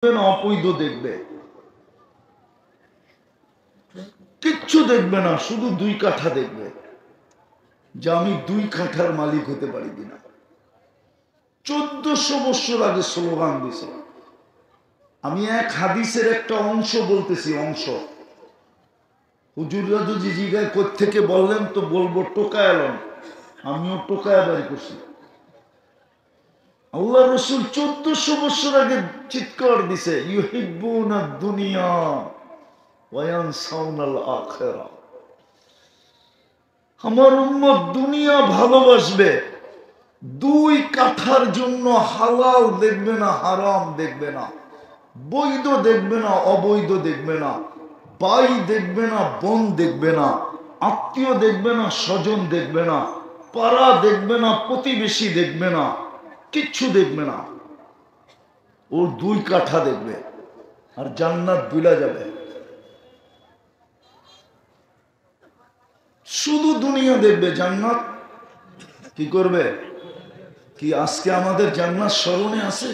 না, অবৈধ দেখবে, কিচ্ছু দেখবে না, শুধু 2 কাঠা দেখবে যে আমি 2 কাঠার মালিক হতে পারি কিনা। 1400 বছর আগে স্লোগান দিছে। আমি এক হাদিসের একটা অংশ বলতেছি, অংশ। হুজুররা যদি জিজ্ঞাসা কোত্থেকে বললেন তো বলবো টোকায় এলাম, আমিও টোকায় বাড়ি করছি। আল্লাহ রসুল 1400 বছর আগে চিৎকার দিছে, ইউহিব্বুনা দুনিয়া ওয়া ইয়ানসাউনাল আখিরা। আমার উম্মত দুনিয়া ভালোবাসবে, 2 কাঠার জন্য হালাল দেখবে না, হারাম দেখবে না, বৈধ দেখবে না, অবৈধ দেখবে না, ভাই দেখবে না, বোন দেখবে না, আত্মীয় দেখবে না, স্বজন দেখবে না, পাড়া দেখবে না, প্রতিবেশী দেখবে না, কিচ্ছু দেখবে না। ওর 2 কাঠা দেখবে আর জান্নাত ভুলা যাবে। শুধু দুনিয়া দেখবে, জান্নাত কি করবে? কি আজকে আমাদের জান্নাত স্মরণে আছে?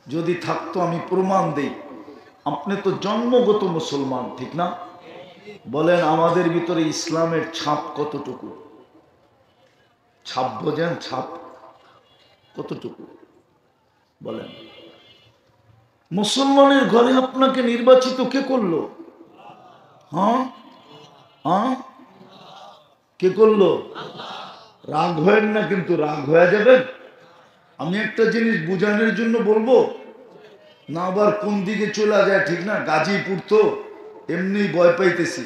যদি থাকতো আমি প্রমাণ দেই। আপনি তো জন্মগত মুসলমান, ঠিক না? বলেন আমাদের ভিতরে ইসলামের ছাপ কতটুকু? ছাপ বোঝেন? ছাপ কতটুকু বলেন? মুসলমানের ঘরে আপনাকে নির্বাচিত কে করলো? হ্যাঁ হ্যাঁ, কে করলো? রাগ হয়েন না, কিন্তু রাগ হয়ে যাবেন। আমি একটা জিনিস বুঝানোর জন্য বলবো না, আবার কোন দিকে চলে যায়, ঠিক না? গাজীপুর তো এমনি ভয় পাইতেছি।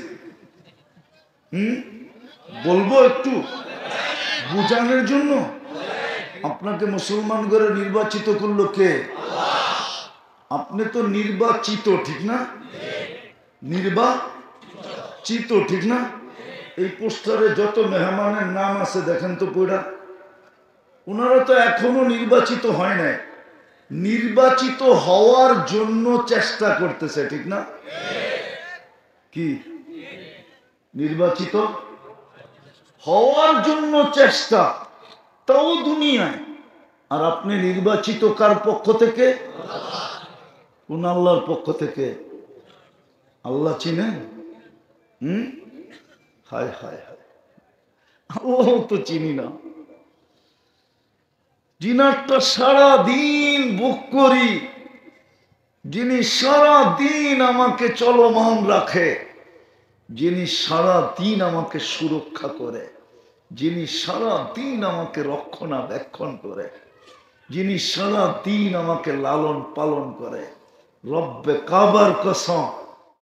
বলবো একটু বুঝানোর জন্য। আপনাকে মুসলমান করে নির্বাচিত করলো কে? আপনি তো নির্বাচিত, ঠিক না? নির্বাচিত, ঠিক না? এই পোস্টারে যত মেহমানের নাম আছে দেখেন তো পুরা, ওনারা তো এখনো নির্বাচিত হয় নাই, নির্বাচিত হওয়ার জন্য চেষ্টা করতেছে, ঠিক না? কি নির্বাচিত হওয়ার জন্য চেষ্টা, তাও দুনিয়ায়। আর আপনি নির্বাচিত কার পক্ষ থেকে? কোন আল্লাহর পক্ষ থেকে। আল্লাহ চিনেন? হায় হায় হায়, আল্লাহ তো চিনি না। যিনারটা সারা দিন বুক করি, যিনি সারা দিন আমাকে চলমান রাখে, যিনি সারা দিন আমাকে সুরক্ষা করে, যিনি সারা দিন আমাকে রক্ষণাবেক্ষণ করে, যিনি সারা দিন আমাকে লালন পালন করে, রব্বে কাবার কসম